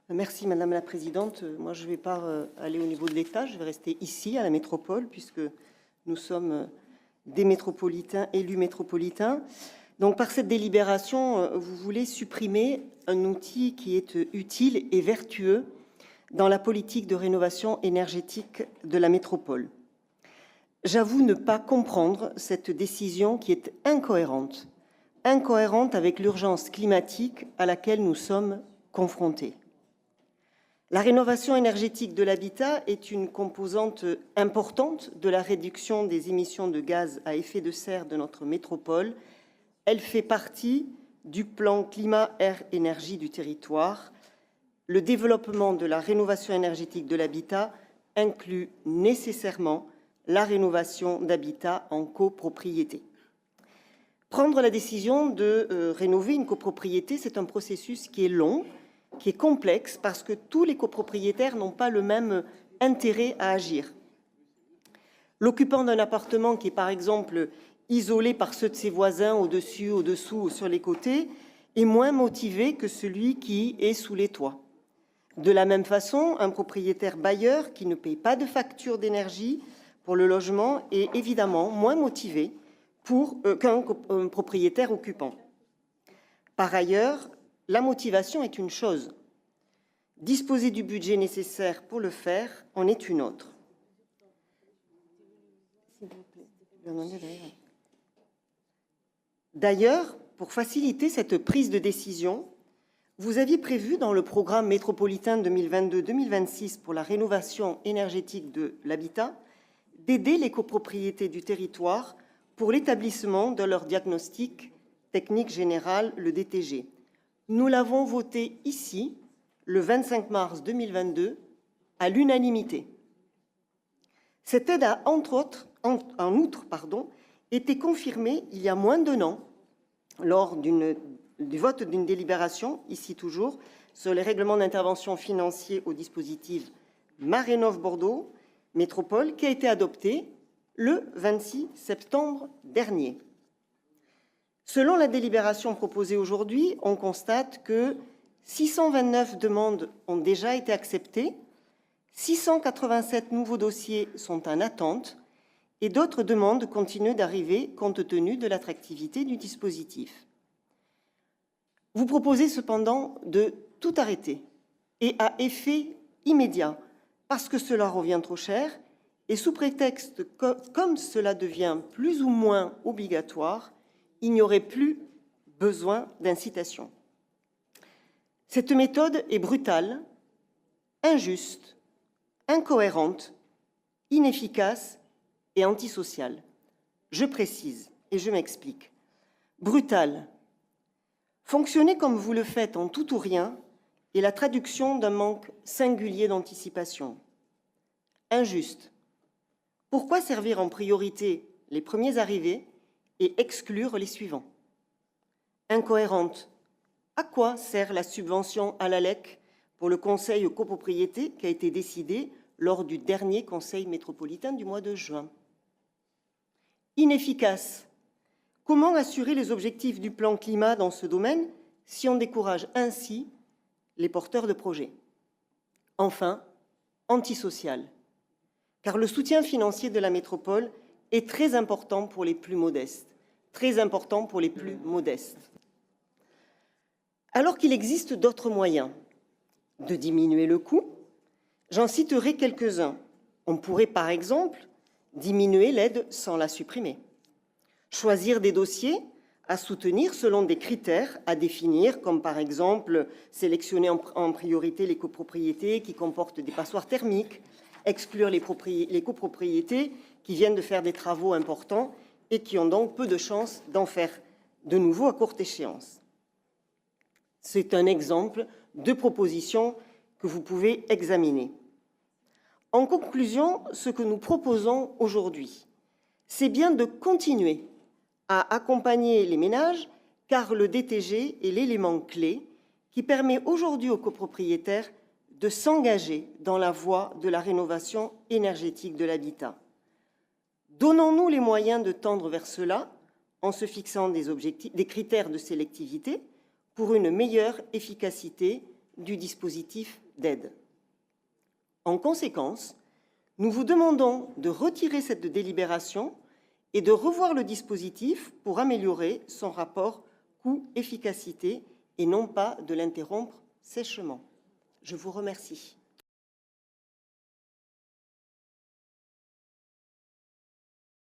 Merci Madame la Présidente. Moi, je ne vais pas aller au niveau de l'État, je vais rester ici, à la métropole, puisque nous sommes des métropolitains, élus métropolitains. Donc, par cette délibération, vous voulez supprimer un outil qui est utile et vertueux dans la politique de rénovation énergétique de la métropole. J'avoue ne pas comprendre cette décision qui est incohérente avec l'urgence climatique à laquelle nous sommes confrontés. La rénovation énergétique de l'habitat est une composante importante de la réduction des émissions de gaz à effet de serre de notre métropole. Elle fait partie du plan climat-air-énergie du territoire. Le développement de la rénovation énergétique de l'habitat inclut nécessairement la rénovation d'habitat en copropriété. Prendre la décision de rénover une copropriété, c'est un processus qui est long, qui est complexe, parce que tous les copropriétaires n'ont pas le même intérêt à agir. L'occupant d'un appartement qui est par exemple isolé par ceux de ses voisins au-dessus, au-dessous ou sur les côtés est moins motivé que celui qui est sous les toits. De la même façon, un propriétaire bailleur qui ne paye pas de facture d'énergie pour le logement est évidemment moins motivé qu'un propriétaire occupant. Par ailleurs, la motivation est une chose. Disposer du budget nécessaire pour le faire en est une autre. D'ailleurs, pour faciliter cette prise de décision, vous aviez prévu dans le programme métropolitain 2022-2026 pour la rénovation énergétique de l'habitat d'aider les copropriétés du territoire pour l'établissement de leur diagnostic technique général, le DTG. Nous l'avons voté ici, le 25 mars 2022, à l'unanimité. Cette aide a, en outre, été confirmée il y a moins d'un an, lors du vote d'une délibération, ici toujours, sur les règlements d'intervention financiers au dispositif MaRénov' Métropole, qui a été adopté le 26 septembre dernier. Selon la délibération proposée aujourd'hui, on constate que 629 demandes ont déjà été acceptées, 687 nouveaux dossiers sont en attente et d'autres demandes continuent d'arriver compte tenu de l'attractivité du dispositif. Vous proposez cependant de tout arrêter et à effet immédiat parce que cela revient trop cher et sous prétexte que, comme cela devient plus ou moins obligatoire, il n'y aurait plus besoin d'incitation. Cette méthode est brutale, injuste, incohérente, inefficace et antisociale. Je précise et je m'explique. Brutale. Fonctionner comme vous le faites en tout ou rien est la traduction d'un manque singulier d'anticipation. Injuste. Pourquoi servir en priorité les premiers arrivés et exclure les suivants? Incohérente. À quoi sert la subvention à l'ALEC pour le conseil aux copropriétés qui a été décidé lors du dernier conseil métropolitain du mois de juin? Inefficace. Comment assurer les objectifs du plan climat dans ce domaine si on décourage ainsi les porteurs de projets? Enfin, antisocial. Car le soutien financier de la métropole est très important pour les plus modestes. Très important pour les plus modestes. Alors qu'il existe d'autres moyens de diminuer le coût, j'en citerai quelques-uns. On pourrait par exemple diminuer l'aide sans la supprimer. Choisir des dossiers à soutenir selon des critères à définir, comme par exemple sélectionner en priorité les copropriétés qui comportent des passoires thermiques, exclure les copropriétés qui viennent de faire des travaux importants et qui ont donc peu de chances d'en faire de nouveau à courte échéance. C'est un exemple de proposition que vous pouvez examiner. En conclusion, ce que nous proposons aujourd'hui, c'est bien de continuer à accompagner les ménages, car le DTG est l'élément clé qui permet aujourd'hui aux copropriétaires de s'engager dans la voie de la rénovation énergétique de l'habitat. Donnons-nous les moyens de tendre vers cela en se fixant des critères de sélectivité pour une meilleure efficacité du dispositif d'aide. En conséquence, nous vous demandons de retirer cette délibération et de revoir le dispositif pour améliorer son rapport coût-efficacité et non pas de l'interrompre sèchement. Je vous remercie.